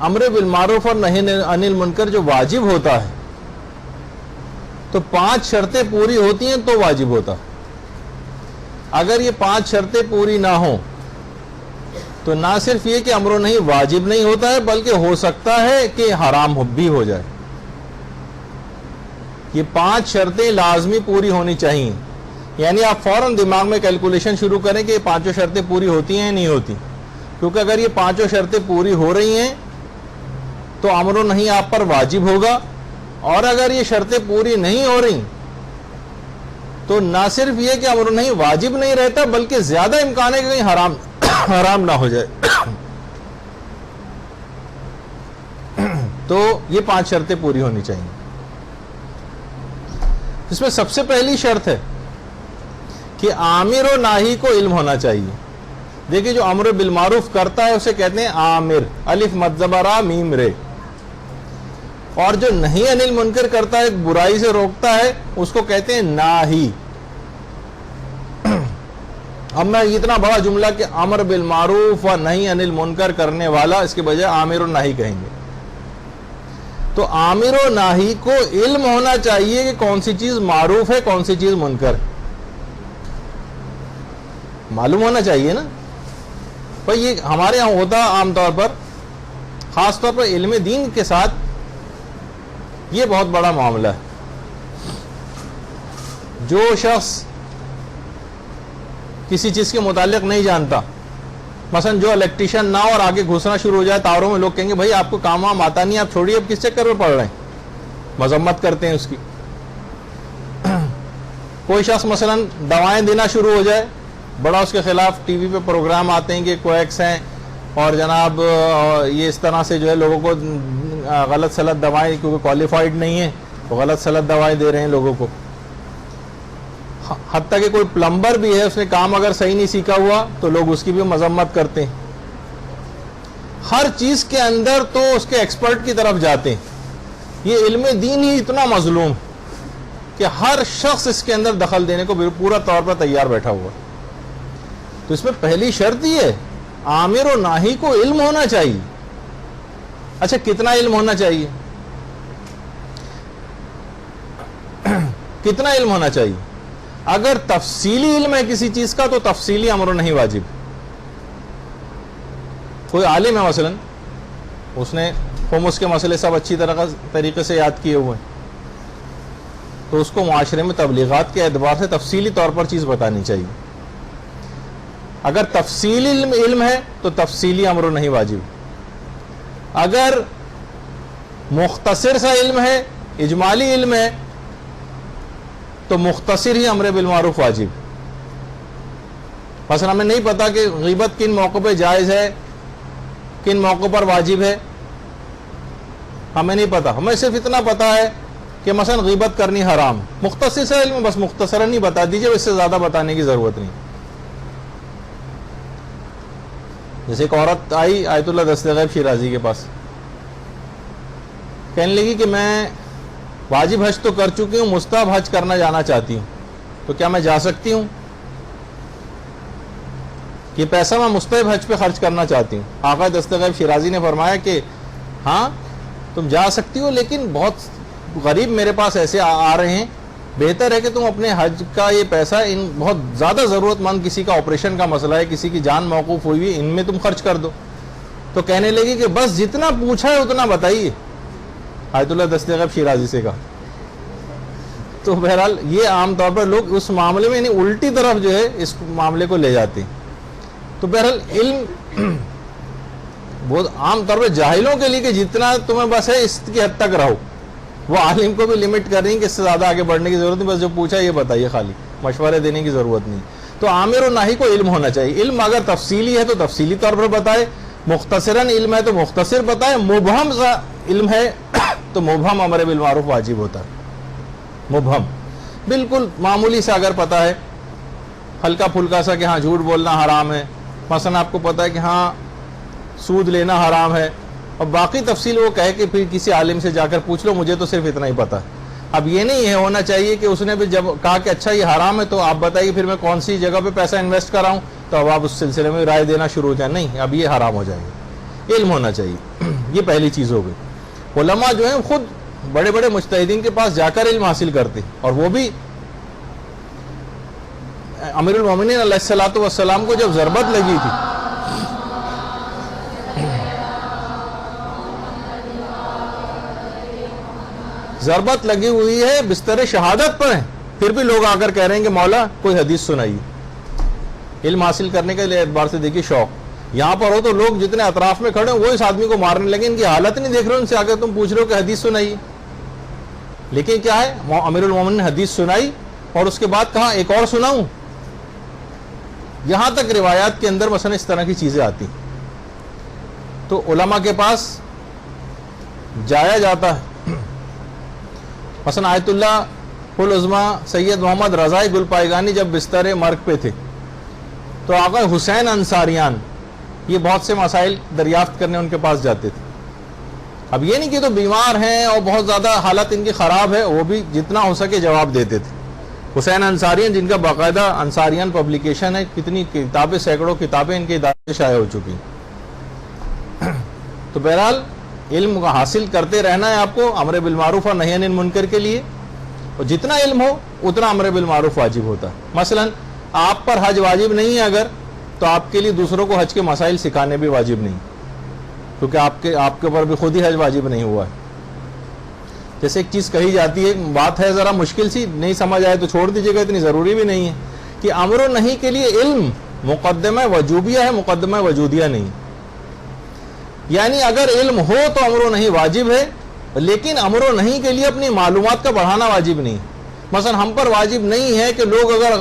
امر بالمعروف اور نہی عن المنکر جو واجب ہوتا ہے تو 5 شرطیں پوری ہوتی ہیں تو واجب ہوتا ہے. اگر یہ 5 شرطیں پوری نہ ہوں تو نہ صرف یہ کہ امر و نہی واجب نہیں ہوتا ہے بلکہ ہو سکتا ہے کہ حرام بھی ہو جائے. یہ 5 شرطیں لازمی پوری ہونی چاہیے. یعنی آپ فوراً دماغ میں کیلکولیشن شروع کریں کہ یہ 5 شرطیں پوری ہوتی ہیں یا نہیں ہوتی, کیونکہ اگر یہ 5 شرطیں پوری ہو رہی ہیں تو امر و نہی آپ پر واجب ہوگا, اور اگر یہ شرطیں پوری نہیں ہو رہی تو نہ صرف یہ کہ امر و نہی واجب نہیں رہتا بلکہ زیادہ امکان ہے کہ کہیں حرام نہ ہو جائے. تو یہ 5 شرطیں پوری ہونی چاہیے. اس میں سب سے پہلی شرط ہے کہ عامر و ناہی کو علم ہونا چاہیے. دیکھیں جو امر بالمعروف کرتا ہے اسے کہتے ہیں عامر, الف مد زبر را میم رے, اور جو نہی عن المنکر کرتا ہے, برائی سے روکتا ہے, اس کو کہتے ہیں ناہی. اب میں اتنا بڑا جملہ کہ امر بالمعروف و نہی عن المنکر کرنے والا, اس کے بجائے عامر و ناہی کہیں گے. تو عامر و ناہی کو علم ہونا چاہیے کہ کون سی چیز معروف ہے, کون سی چیز منکر. معلوم ہونا چاہیے نا بھائی. یہ ہمارے یہاں ہوتا عام طور پر, خاص طور پر علم دین کے ساتھ یہ بہت بڑا معاملہ ہے. جو شخص کسی چیز کے متعلق نہیں جانتا, مثلا جو الیکٹریشین نہ اور آگے گھسنا شروع ہو جائے تاروں میں, لوگ کہیں گے بھائی آپ کو کام وام آتا نہیں, آپ چھوڑیے, اب کس چکر میں پڑ رہے ہیں, مذمت کرتے ہیں اس کی. کوئی شخص مثلا دوائیں دینا شروع ہو جائے, بڑا اس کے خلاف ٹی وی پہ پروگرام آتے ہیں کہ کویکس ہیں اور جناب یہ اس طرح سے جو ہے لوگوں کو غلط سلط دوائیں, کیونکہ کوالیفائڈ نہیں ہیں تو غلط سلط دوائیں دے رہے ہیں لوگوں کو. حتیٰ کہ کوئی پلمبر بھی ہے, اس نے کام اگر صحیح نہیں سیکھا ہوا تو لوگ اس کی بھی مذمت کرتے ہیں. ہر چیز کے اندر تو اس کے ایکسپرٹ کی طرف جاتے ہیں. یہ علم دین ہی اتنا مظلوم کہ ہر شخص اس کے اندر دخل دینے کو پورا طور پر تیار بیٹھا ہوا. تو اس میں پہلی شرط یہ ہے عامر و ناہی کو علم ہونا چاہیے. اچھا کتنا علم ہونا چاہیے؟ کتنا علم ہونا چاہیے؟ اگر تفصیلی علم ہے کسی چیز کا تو تفصیلی امر و نہی واجب. کوئی عالم ہے مثلا, اس نے خمس کے مسئلے سب اچھی طریقے سے یاد کیے ہوئے ہیں, تو اس کو معاشرے میں تبلیغات کے اعتبار سے تفصیلی طور پر چیز بتانی چاہیے. اگر تفصیلی علم ہے تو تفصیلی امر و نہی واجب. اگر مختصر سا علم ہے, اجمالی علم ہے, تو مختصر ہی امر بالمعروف واجب. مثلا ہمیں نہیں پتا کہ غیبت کن موقع پہ جائز ہے, کن موقع پر واجب ہے, ہمیں نہیں پتا. ہمیں صرف اتنا پتا ہے کہ مثلا غیبت کرنی حرام. مختصر سا علم, بس مختصراً ہی بتا دیجئے, اس سے زیادہ بتانے کی ضرورت نہیں. جیسے ایک عورت آئی آیت اللہ دست غیب شیرازی کے پاس, کہنے لگی کہ میں واجب حج تو کر چکی ہوں, مستحب حج کرنا جانا چاہتی ہوں, تو کیا میں جا سکتی ہوں؟ یہ پیسہ میں مستحب حج پہ خرچ کرنا چاہتی ہوں. آقا دست غیب شیرازی نے فرمایا کہ ہاں تم جا سکتی ہو, لیکن بہت غریب میرے پاس ایسے آ رہے ہیں, بہتر ہے کہ تم اپنے حج کا یہ پیسہ ان بہت زیادہ ضرورت مند, کسی کا آپریشن کا مسئلہ ہے, کسی کی جان موقوف ہوئی ہے, ان میں تم خرچ کر دو. تو کہنے لگی کہ بس جتنا پوچھا ہے اتنا بتائیے. آیت اللہ دست غیب شیرازی سے کہا. تو بہرحال یہ عام طور پر لوگ اس معاملے میں یعنی الٹی طرف جو ہے اس معاملے کو لے جاتے ہیں. تو بہرحال علم بہت عام طور پر جاہلوں کے لیے کہ جتنا تمہیں بس ہے اس کی حد تک رہو. وہ عالم کو بھی لمٹ کر رہی ہیں کہ اس سے زیادہ آگے بڑھنے کی ضرورت نہیں, بس جو پوچھا یہ بتائیے, خالی مشورے دینے کی ضرورت نہیں. تو عامر و ناہی کو علم ہونا چاہیے. علم اگر تفصیلی ہے تو تفصیلی طور پر بتائے, مختصراً علم ہے تو مختصر بتائے, مبہم سا علم ہے تو مبہم امر بالمعروف واجب ہوتا ہے. مبہم بالکل معمولی سے اگر پتا ہے, ہلکا پھلکا سا کہ ہاں جھوٹ بولنا حرام ہے, مثلا آپ کو پتا ہے کہ ہاں سود لینا حرام ہے, اور باقی تفصیل وہ کہے کہ پھر کسی عالم سے جا کر پوچھ لو, مجھے تو صرف اتنا ہی پتا ہے. اب یہ نہیں ہے ہونا چاہیے کہ اس نے بھی جب کہا کہ اچھا یہ حرام ہے تو آپ بتائیے پھر میں کون سی جگہ پہ پیسہ انویسٹ کراؤں, تو اب آپ اس سلسلے میں رائے دینا شروع ہو جائیں. نہیں, اب یہ حرام ہو جائے گا. علم ہونا چاہیے. یہ پہلی چیز ہو گئی. علماء جو ہیں خود بڑے بڑے مجتہدین کے پاس جا کر علم حاصل کرتے, اور وہ بھی امیر المومنین علیہ الصلوۃ والسلام کو جب ضربت لگی تھی, ضربت لگی ہوئی ہے, بستر شہادت پر ہیں, پھر بھی لوگ آ کر کہہ رہے ہیں کہ مولا کوئی حدیث سنائیے. علم حاصل کرنے کے اعتبار سے دیکھیے شوق. یہاں پر ہو تو لوگ جتنے اطراف میں کھڑے ہیں وہ اس آدمی کو مارنے لگے, ان کی حالت نہیں دیکھ رہے, ان سے آ کر تم پوچھ رہے ہو کہ حدیث سنائیے. لیکن کیا ہے, امیر المومنین نے حدیث سنائی اور اس کے بعد کہا ایک اور سناؤں. یہاں تک روایات کے اندر مثلا اس طرح کی چیزیں آتی, تو علماء کے پاس جایا جاتا ہے. مثلا آیت اللہ العظمیٰ سید محمد رضا گلپائگانی جب بستر مرگ پہ تھے تو آقا حسین انصاریان یہ بہت سے مسائل دریافت کرنے ان کے پاس جاتے تھے. اب یہ نہیں کہ تو بیمار ہیں اور بہت زیادہ حالت ان کی خراب ہے, وہ بھی جتنا ہو سکے جواب دیتے تھے. حسین انصاریان جن کا باقاعدہ انصاریان پبلیکیشن ہے, کتنی کتابیں, سینکڑوں کتابیں ان کے ادارے شائع ہو چکی. تو بہرحال علم کا حاصل کرتے رہنا ہے آپ کو, امر بالمعروف اور نہی عن المنکر کے لیے, اور جتنا علم ہو اتنا امر بالمعروف واجب ہوتا ہے. مثلا آپ پر حج واجب نہیں ہے اگر, تو آپ کے لیے دوسروں کو حج کے مسائل سکھانے بھی واجب نہیں, کیونکہ آپ کے اوپر بھی خود ہی حج واجب نہیں ہوا ہے. جیسے ایک چیز کہی جاتی ہے, بات ہے ذرا مشکل سی, نہیں سمجھ آئے تو چھوڑ دیجیے گا, اتنی ضروری بھی نہیں ہے, کہ امر و نہی کے لیے علم مقدمہ وجوبیہ ہے, مقدمہ وجودیہ نہیں. یعنی اگر علم ہو تو امر و نہی واجب ہے, لیکن امر و نہی کے لیے اپنی معلومات کا بڑھانا واجب نہیں. مثلا ہم پر واجب نہیں ہے کہ لوگ اگر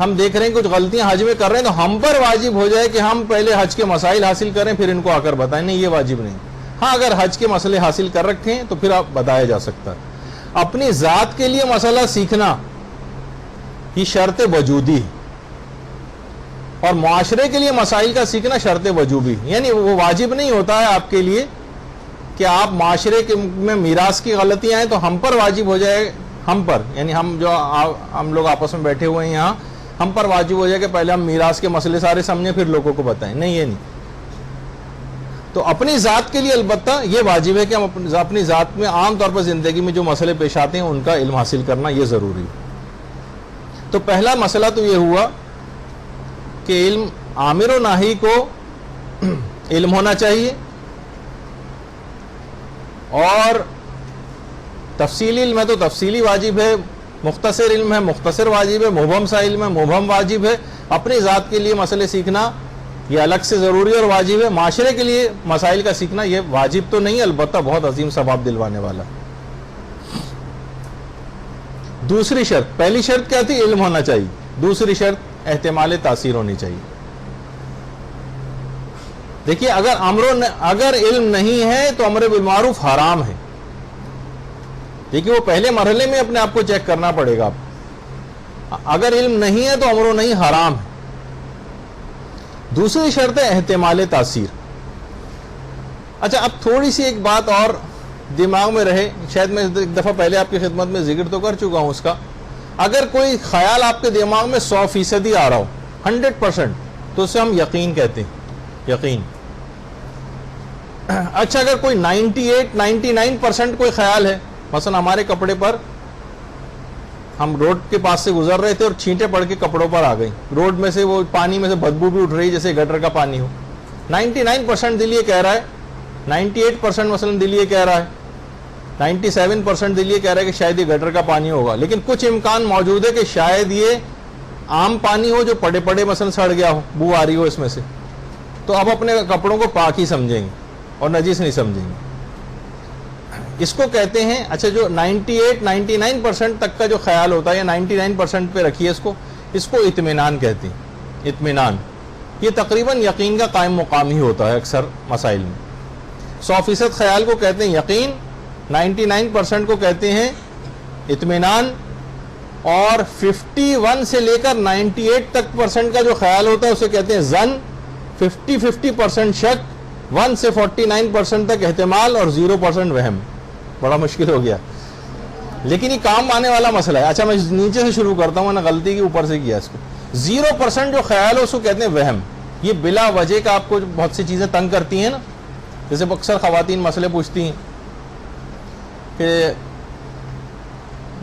ہم دیکھ رہے ہیں کچھ غلطیاں حج میں کر رہے ہیں تو ہم پر واجب ہو جائے کہ ہم پہلے حج کے مسائل حاصل کریں پھر ان کو آ کر بتائیں, نہیں, یہ واجب نہیں. ہاں اگر حج کے مسئلے حاصل کر رکھے ہیں تو پھر آپ بتایا جا سکتا ہے. اپنی ذات کے لیے مسئلہ سیکھنا یہ شرط وجودی ہے, اور معاشرے کے لیے مسائل کا سیکھنا شرط وجوبی, یعنی وہ واجب نہیں ہوتا ہے آپ کے لیے کہ آپ معاشرے میں میراث کی غلطیاں ہیں تو ہم پر واجب ہو جائے, ہم پر یعنی ہم لوگ آپس میں بیٹھے ہوئے ہیں یہاں, ہم پر واجب ہو جائے کہ پہلے ہم میراث کے مسئلے سارے سمجھیں پھر لوگوں کو بتائیں. نہیں, یہ نہیں. تو اپنی ذات کے لیے البتہ یہ واجب ہے کہ ہم اپنی ذات میں عام طور پر زندگی میں جو مسئلے پیش آتے ہیں ان کا علم حاصل کرنا یہ ضروری ہے. تو پہلا مسئلہ تو یہ ہوا کہ علم, آمر و ناہی کو علم ہونا چاہیے, اور تفصیلی علم ہے تو تفصیلی واجب ہے, مختصر علم ہے مختصر واجب ہے, مبہم سا علم ہے مبہم واجب ہے. اپنی ذات کے لیے مسئلے سیکھنا یہ الگ سے ضروری اور واجب ہے. معاشرے کے لیے مسائل کا سیکھنا یہ واجب تو نہیں, البتہ بہت عظیم ثواب دلوانے والا. دوسری شرط, پہلی شرط کیا تھی, علم ہونا چاہیے. دوسری شرط احتمال تاثیر ہونی چاہیے. دیکھیے اگر علم نہیں ہے تو امر بالمعروف حرام ہے. دیکھیے وہ پہلے مرحلے میں اپنے آپ کو چیک کرنا پڑے گا. اگر علم نہیں ہے تو امر و نہی حرام ہے. دوسری شرط ہے احتمال تاثیر. اچھا اب تھوڑی سی ایک بات اور دماغ میں رہے, شاید میں ایک دفعہ پہلے آپ کی خدمت میں ذکر تو کر چکا ہوں اس کا. اگر کوئی خیال آپ کے دماغ میں 100% آ رہا ہو, 100%, تو اسے ہم یقین کہتے ہیں, یقین. اچھا اگر کوئی 98-99% کوئی خیال ہے, مثلا ہمارے کپڑے پر, ہم روڈ کے پاس سے گزر رہے تھے اور چھینٹیں پڑ کے کپڑوں پر آ گئی, روڈ میں سے وہ پانی میں سے بدبو بھی اٹھ رہی جیسے گٹر کا پانی ہو. 99% دل یہ کہہ رہا ہے, 98% مثلا دل یہ کہہ رہا ہے, 97% دل یہ کہہ رہا ہے کہ شاید یہ گٹر کا پانی ہوگا, لیکن کچھ امکان موجود ہے کہ شاید یہ عام پانی ہو جو پڑے پڑے مثلا سڑ گیا ہو, بو آ رہی ہو اس میں سے. تو اب اپنے کپڑوں کو پاک ہی سمجھیں گے اور نجیس نہیں سمجھیں گے. اس کو کہتے ہیں, اچھا جو 98-99% تک کا جو خیال ہوتا ہے یا 99% پہ رکھیے اس کو اطمینان کہتے ہیں. اطمینان یہ تقریباً یقین کا قائم مقام ہی ہوتا ہے اکثر مسائل میں. 100% خیال کو کہتے ہیں یقین, 99% کو کہتے ہیں اطمینان, اور 51 سے لے کر 98% کا جو خیال ہوتا ہے اسے کہتے ہیں ظن. 50% شک, 1 سے 49% تک احتمال, اور 0% وہم. بڑا مشکل ہو گیا لیکن یہ کام آنے والا مسئلہ ہے. اچھا میں نیچے سے شروع کرتا ہوں, میں نے غلطی کی اوپر سے کیا اس کو. 0% جو خیال ہے اس کو کہتے ہیں وہم. یہ بلا وجہ کا آپ کو بہت سی چیزیں تنگ کرتی ہیں نا, جیسے اکثر خواتین مسئلے پوچھتی ہیں کہ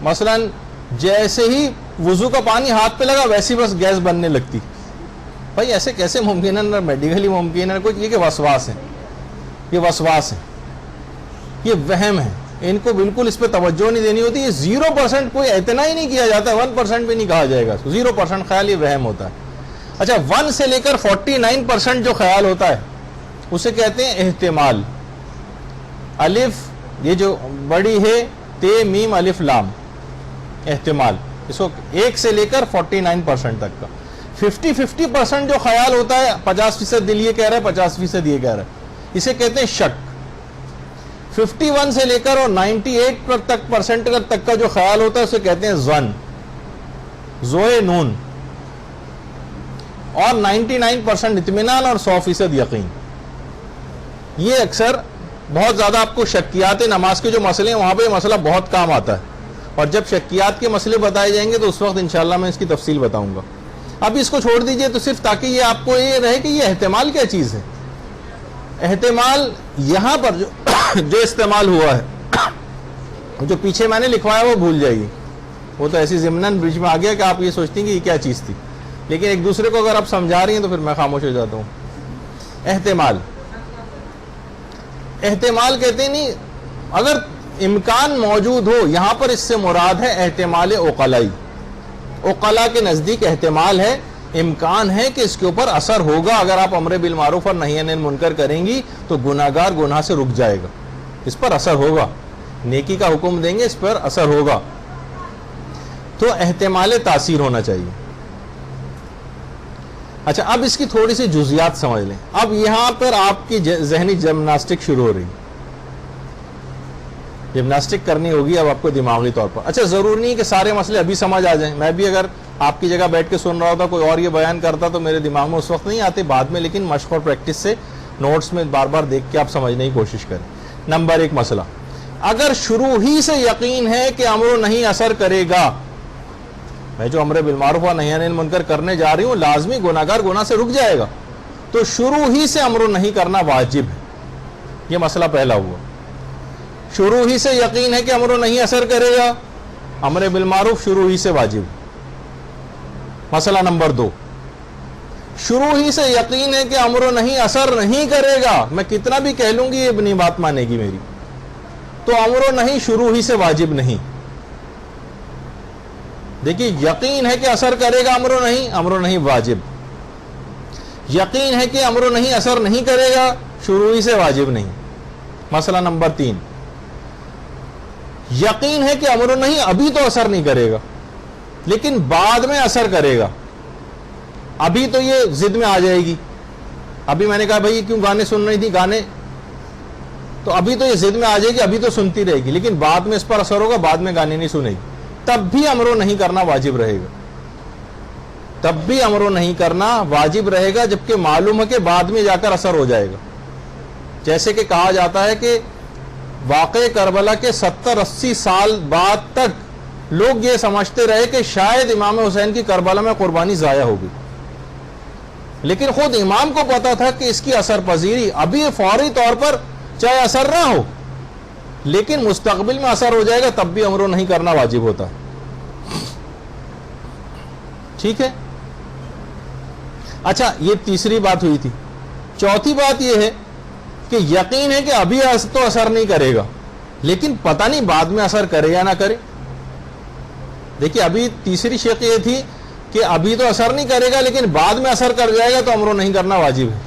مثلا جیسے ہی وضو کا پانی ہاتھ پہ لگا ویسے بس گیس بننے لگتی. بھائی ایسے کیسے ممکن ہے؟ نہ میڈیکلی ممکن ہے کوئی. یہ کہ وسواس ہے, یہ وسواس ہے, یہ وہم ہے. ان کو بالکل اس پہ توجہ نہیں دینی ہوتی. یہ 0% کوئی اعتنا ہی نہیں کیا جاتا ہے, 1% بھی نہیں کہا جائے گا. 0% خیال یہ وہم ہوتا ہے. اچھا 1 سے لے کر 49% جو خیال ہوتا ہے اسے کہتے ہیں احتمال. الف یہ جو بڑی ہے تے میم الف لام, احتمال. اس کو 1 سے لے کر 49% تک کا. 50% جو خیال ہوتا ہے 50% دل یہ کہہ رہا ہے 50% یہ کہہ رہا ہے, اسے کہتے ہیں شک. 51 سے لے کر اور 98% تک کا جو خیال ہوتا ہے اسے کہتے ہیں ظن, زوئے نون. اور 99% اطمینان اور 100% یقین. یہ اکثر بہت زیادہ آپ کو شکیات نماز کے جو مسئلے ہیں وہاں پہ یہ مسئلہ بہت کام آتا ہے, اور جب شکیات کے مسئلے بتائے جائیں گے تو اس وقت انشاءاللہ میں اس کی تفصیل بتاؤں گا. اب اس کو چھوڑ دیجئے تو صرف تاکہ یہ آپ کو یہ رہے کہ یہ احتمال کیا چیز ہے. احتمال یہاں پر جو استعمال ہوا ہے, جو پیچھے میں نے لکھوایا وہ بھول جائیے, وہ تو ایسی ضمناً بیچ میں آ گیا کہ آپ یہ سوچتی ہیں کہ یہ کیا چیز تھی, لیکن ایک دوسرے کو اگر آپ سمجھا رہی ہیں تو پھر میں خاموش ہو جاتا ہوں. احتمال, احتمال کہتے ہیں نہیں, اگر امکان موجود ہو, یہاں پر اس سے مراد ہے احتمال عقلائی. عقلا کے نزدیک احتمال ہے, امکان ہے کہ اس کے اوپر اثر ہوگا. اگر آپ امر بالمعروف اور نہی عن المنکر کریں گی تو گناہگار گناہ سے رک جائے گا, اس پر اثر ہوگا. نیکی کا حکم دیں گے, اس پر اثر ہوگا. تو احتمال تاثیر ہونا چاہیے. اچھا اب اس کی تھوڑی سی جزیات سمجھ لیں. اب یہاں پر آپ کی ذہنی جمناسٹک شروع ہو رہی, جمناسٹک کرنی ہوگی اب آپ کو دماغی طور پر. اچھا ضرور نہیں کہ سارے مسئلے ابھی سمجھ آ جائیں. میں بھی اگر آپ کی جگہ بیٹھ کے سن رہا ہوتا, کوئی اور یہ بیان کرتا تو میرے دماغ میں اس وقت نہیں آتے, بعد میں, لیکن مشق اور پریکٹس سے نوٹس میں بار بار دیکھ کے آپ سمجھنے کی کوشش کریں. نمبر 1 مسئلہ, اگر شروع ہی سے یقین ہے کہ امر نہیں اثر کرے گا, میں جو امر بالمعروف و نہی عن المنکر کرنے جا رہی ہوں لازمی گناہگار گناہ سے رک جائے گا, تو شروع ہی سے امر نہیں کرنا واجب ہے. یہ مسئلہ پہلا ہوا. شروع ہی سے یقین ہے کہ امر نہیں اثر کرے گا, امر بالمعروف شروع ہی سے واجب. مسئلہ نمبر 2, شروع ہی سے یقین ہے کہ امر نہیں اثر نہیں کرے گا, میں کتنا بھی کہہ لوں گی یہ نہیں بات مانے گی میری, تو امر نہیں شروع ہی سے واجب نہیں. دیکھیے یقین ہے کہ اثر کرے گا امر نہیں واجب. یقین ہے کہ امر نہیں اثر نہیں کرے گا, شروع ہی سے واجب نہیں. مسئلہ نمبر 3, یقین ہے کہ امر نہیں ابھی تو اثر نہیں کرے گا لیکن بعد میں اثر کرے گا. ابھی تو یہ ضد میں آ جائے گی. ابھی میں نے کہا بھائی کیوں گانے سن رہی تھی, گانے, تو ابھی تو یہ ضد میں آ جائے گی, ابھی تو سنتی رہے گی, لیکن بعد میں اس پر اثر ہوگا, بعد میں گانے نہیں سنے گی. تب بھی امر نہیں کرنا واجب رہے گا, تب بھی امر نہیں کرنا واجب رہے گا, جبکہ معلوم ہے کہ بعد میں جا کر اثر ہو جائے گا. جیسے کہ کہا جاتا ہے کہ واقع کربلا کے 70-80 سال بعد تک لوگ یہ سمجھتے رہے کہ شاید امام حسین کی کربلا میں قربانی ضائع ہوگی, لیکن خود امام کو پتا تھا کہ اس کی اثر پذیری ابھی فوری طور پر چاہے اثر نہ ہو لیکن مستقبل میں اثر ہو جائے گا, تب بھی امر نہیں کرنا واجب ہوتا. ٹھیک ہے. اچھا یہ تیسری بات ہوئی تھی. چوتھی بات یہ ہے کہ یقین ہے کہ ابھی تو اثر نہیں کرے گا لیکن پتہ نہیں بعد میں اثر کرے یا نہ کرے. دیکھیے ابھی تیسری شق یہ تھی کہ ابھی تو اثر نہیں کرے گا لیکن بعد میں اثر کر جائے گا تو امر نہیں کرنا واجب ہے.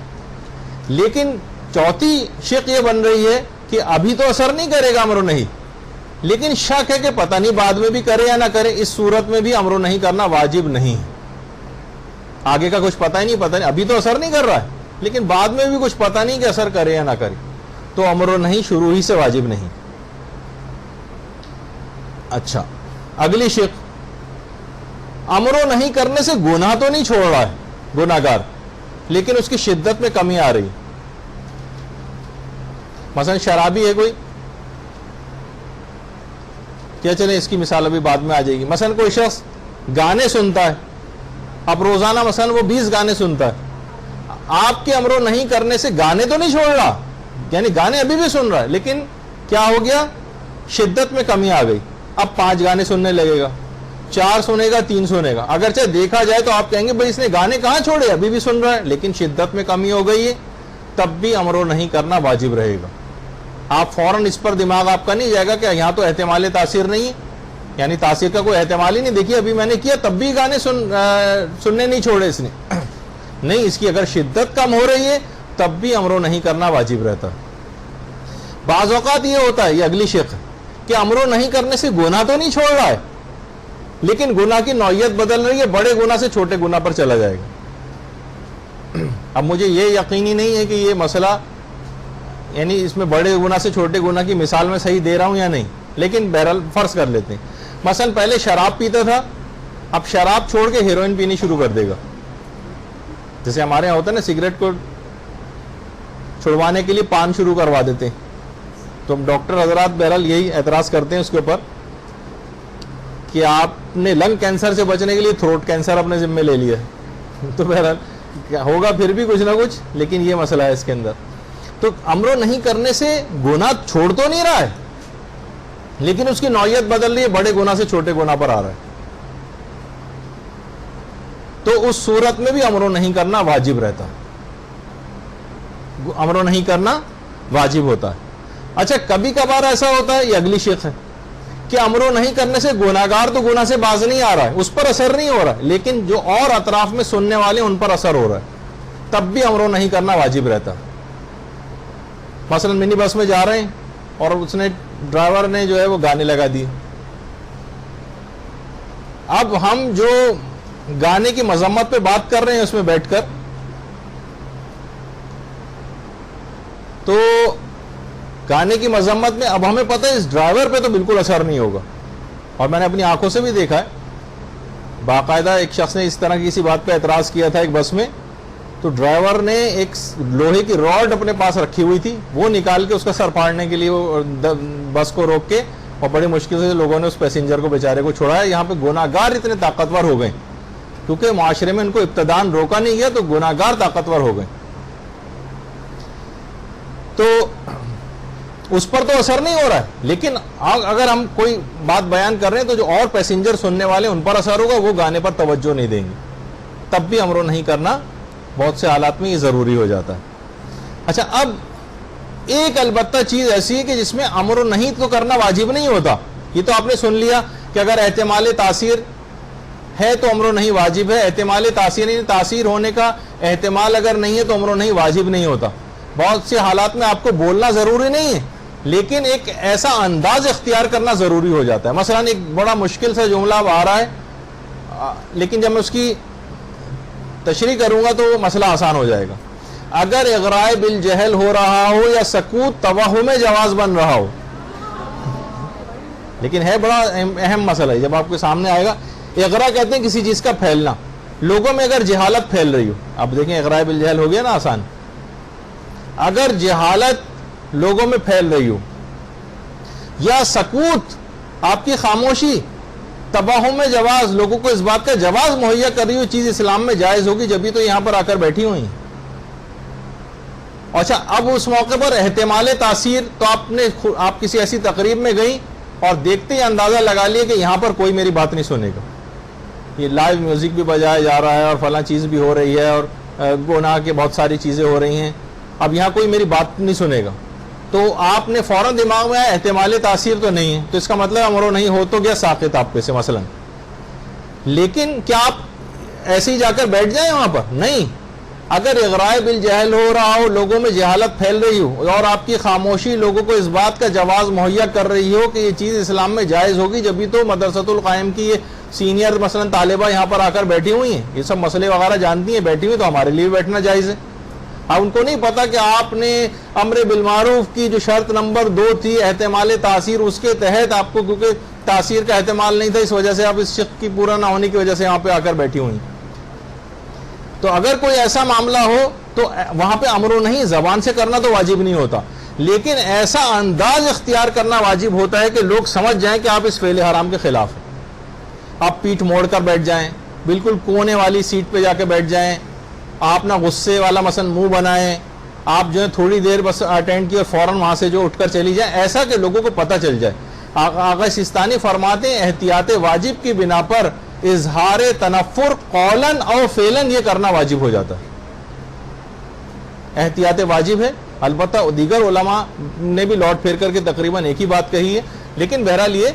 لیکن چوتھی شق یہ بن رہی ہے کہ ابھی تو اثر نہیں کرے گا امر نہیں, لیکن شک ہے کہ پتہ نہیں بعد میں بھی کرے یا نہ کرے. اس صورت میں بھی امر نہیں کرنا واجب نہیں. آگے کا کچھ پتہ ہی نہیں, ابھی تو اثر نہیں کر رہا ہے لیکن بعد میں بھی کچھ پتہ نہیں کہ اثر کرے یا نہ کرے, تو امر نہیں شروع ہی سے واجب نہیں. اچھا اگلی شق, امر نہیں کرنے سے گناہ تو نہیں چھوڑ رہا ہے گناہگار, لیکن اس کی شدت میں کمی آ رہی. مثلا شرابی ہے کوئی, کیا چلے اس کی مثال ابھی بعد میں آ جائے گی. مثلا کوئی شخص گانے سنتا ہے, اب روزانہ مثلا وہ 20 گانے سنتا ہے, آپ کے امر نہیں کرنے سے گانے تو نہیں چھوڑ رہا, یعنی گانے ابھی بھی سن رہا ہے لیکن کیا ہو گیا, شدت میں کمی آ گئی. اب 5 گانے سننے لگے گا, 4 سنے گا, 3 سنے گا. اگرچہ دیکھا جائے تو آپ کہیں گے بھائی اس نے گانے کہاں چھوڑے, ابھی بھی سن رہا ہے, لیکن شدت میں کمی ہو گئی ہے, تب بھی امر و نہیں کرنا واجب رہے گا. آپ فوراً اس پر دماغ آپ کا نہیں جائے گا کہ یہاں تو احتمال تاثیر نہیں ہے, یعنی تاثیر کا کوئی احتمال ہی نہیں. دیکھیے ابھی میں نے کیا تب بھی گانے سننے نہیں چھوڑے اس نے. نہیں, اس کی اگر شدت کم ہو رہی ہے تب بھی امر و نہیں کرنا واجب رہتا. بعض اوقات یہ ہوتا ہے, یہ اگلی شق ہے, کہ امر و نہیں کرنے سے گناہ تو نہیں چھوڑ رہا ہے لیکن گناہ کی نوعیت بدل رہی ہے, بڑے گناہ سے چھوٹے گناہ پر چلا جائے گا. اب مجھے یہ یقینی نہیں ہے کہ یہ مسئلہ, یعنی اس میں بڑے گناہ سے چھوٹے گناہ کی مثال میں صحیح دے رہا ہوں یا نہیں, لیکن بہرحال فرض کر لیتے ہیں. مثلا پہلے شراب پیتا تھا, اب شراب چھوڑ کے ہیروئن پینی شروع کر دے گا. جیسے ہمارے یہاں ہوتا ہے نا, سگریٹ کو چھڑوانے کے لیے پان شروع کروا دیتے ہیں, تو ڈاکٹر حضرات بہرحال یہی اعتراض کرتے ہیں اس کے اوپر کہ آپ نے لنگ کینسر سے بچنے کے لیے تھروٹ کینسر اپنے ذمہ لے لیا ہے. تو بہرحال ہوگا پھر بھی کچھ نہ کچھ, لیکن یہ مسئلہ ہے اس کے اندر. تو امر و نہیں کرنے سے گناہ چھوڑ تو نہیں رہا ہے لیکن اس کی نوعیت بدل رہی ہے, بڑے گناہ سے چھوٹے گناہ پر آ رہا ہے. تو اس صورت میں بھی امر و نہیں کرنا واجب رہتا, امر و نہیں کرنا واجب ہوتا ہے. اچھا کبھی کبھار ایسا ہوتا ہے, یہ اگلی شق ہے, کہ امر و نہیں کرنے سے گناہگار تو گناہ سے باز نہیں آ رہا ہے, اس پر اثر نہیں ہو رہا ہے, لیکن جو اور اطراف میں سننے والے ان پر اثر ہو رہا ہے, تب بھی امر و نہیں کرنا واجب رہتا. مثلا منی بس میں جا رہے ہیں اور اس نے ڈرائیور نے جو ہے وہ گانے لگا دیے. اب ہم جو گانے کی مذمت پہ بات کر رہے ہیں اس میں بیٹھ کر, تو گانے کی مذمت میں اب ہمیں پتہ ہے اس ڈرائیور پہ تو بالکل اثر نہیں ہوگا. اور میں نے اپنی آنکھوں سے بھی دیکھا ہے, باقاعدہ ایک شخص نے اس طرح کی کسی بات پہ اعتراض کیا تھا ایک بس میں, تو ڈرائیور نے ایک لوہے کی راڈ اپنے پاس رکھی ہوئی تھی, وہ نکال کے اس کا سر پھاڑنے کے لیے وہ بس کو روک کے, اور بڑی مشکل سے لوگوں نے اس پیسنجر کو بیچارے کو چھوڑایا. یہاں پہ گناہگار اتنے طاقتور ہو گئے کیونکہ معاشرے میں ان کو ابتداً روکا نہیں گیا, تو گناہگار طاقتور ہو گئے. تو اس پر تو اثر نہیں ہو رہا ہے, لیکن اگر ہم کوئی بات بیان کر رہے ہیں تو جو اور پیسنجر سننے والے ان پر اثر ہوگا, وہ گانے پر توجہ نہیں دیں گے, تب بھی امر و نہیں کرنا بہت سے حالات میں یہ ضروری ہو جاتا ہے. اچھا اب ایک البتہ چیز ایسی ہے کہ جس میں امر و نہیں تو کرنا واجب نہیں ہوتا. یہ تو آپ نے سن لیا کہ اگر احتمال تاثیر ہے تو امر و نہیں واجب ہے, احتمال تاثیر نہیں, تاثیر ہونے کا احتمال اگر نہیں ہے تو امر و نہیں واجب نہیں ہوتا. بہت سے حالات میں آپ کو بولنا ضروری نہیں ہے لیکن ایک ایسا انداز اختیار کرنا ضروری ہو جاتا ہے. مثلا ایک بڑا مشکل سا جملہ اب آ رہا ہے, لیکن جب میں اس کی تشریح کروں گا تو مسئلہ آسان ہو جائے گا. اگر اغراء بالجہل ہو رہا ہو یا سکوت توہم جواز بن رہا ہو, لیکن ہے بڑا اہم مسئلہ ہے, جب آپ کے سامنے آئے گا. اغراء کہتے ہیں کسی چیز کا پھیلنا, لوگوں میں اگر جہالت پھیل رہی ہو, اب دیکھیں اغراء بالجہل ہو گیا نا آسان, اگر جہالت لوگوں میں پھیل رہی ہو یا سکوت آپ کی خاموشی تباہم جواز لوگوں کو اس بات کا جواز مہیا کر رہی ہو چیز اسلام میں جائز ہوگی, جبھی تو یہاں پر آ کر بیٹھی ہوئی. اچھا اب اس موقع پر احتمال تاثیر, تو آپ کسی ایسی تقریب میں گئی اور دیکھتے ہی اندازہ لگا لیا کہ یہاں پر کوئی میری بات نہیں سنے گا, یہ لائیو میوزک بھی بجایا جا رہا ہے اور فلاں چیز بھی ہو رہی ہے اور گناہ کے بہت ساری چیزیں ہو رہی ہیں, اب یہاں کوئی میری بات نہیں سنے گا. تو آپ نے فوراً دماغ میں آیا احتمال تاثیر تو نہیں ہے, تو اس کا مطلب امر و نہیں ہو تو گیا ساقط آپ پہ سے مثلا. لیکن کیا آپ ایسے ہی جا کر بیٹھ جائیں وہاں پر؟ نہیں. اگر اغراء بالجہل ہو رہا ہو, لوگوں میں جہالت پھیل رہی ہو اور آپ کی خاموشی لوگوں کو اس بات کا جواز مہیا کر رہی ہو کہ یہ چیز اسلام میں جائز ہوگی, جبھی تو مدرسۃ القائم کی یہ سینئر مثلا طالبہ یہاں پر آ کر بیٹھی ہوئی ہیں, یہ سب مسئلے وغیرہ جانتی ہیں, بیٹھی ہوئی, تو ہمارے لیے بیٹھنا جائز ہے. اب ان کو نہیں پتا کہ آپ نے امر بالمعروف کی جو شرط نمبر 2 تھی احتمال تاثیر, اس کے تحت آپ کو کیونکہ تاثیر کا احتمال نہیں تھا, اس وجہ سے آپ اس شق کی پورا نہ ہونے کی وجہ سے یہاں پہ آ کر بیٹھی ہوئی. تو اگر کوئی ایسا معاملہ ہو تو وہاں پہ امر و نہیں زبان سے کرنا تو واجب نہیں ہوتا, لیکن ایسا انداز اختیار کرنا واجب ہوتا ہے کہ لوگ سمجھ جائیں کہ آپ اس فعل حرام کے خلاف ہیں. آپ پیٹھ موڑ کر بیٹھ جائیں, بالکل کونے والی سیٹ پہ جا کے بیٹھ جائیں, آپ نہ غصے والا مثلا منہ بنائیں, آپ جو ہے تھوڑی دیر بس اٹینڈ کی اور فوراً وہاں سے جو اٹھ کر چلی جائیں، ایسا کہ لوگوں کو پتہ چل جائے. آقا سیستانی فرماتے ہیں احتیاط واجب کی بنا پر اظہار تنفر قولاً او فعلاً یہ کرنا واجب ہو جاتا ہے. احتیاط واجب ہے. البتہ دیگر علماء نے بھی لوٹ پھیر کر کے تقریباً ایک ہی بات کہی ہے، لیکن بہرحال یہ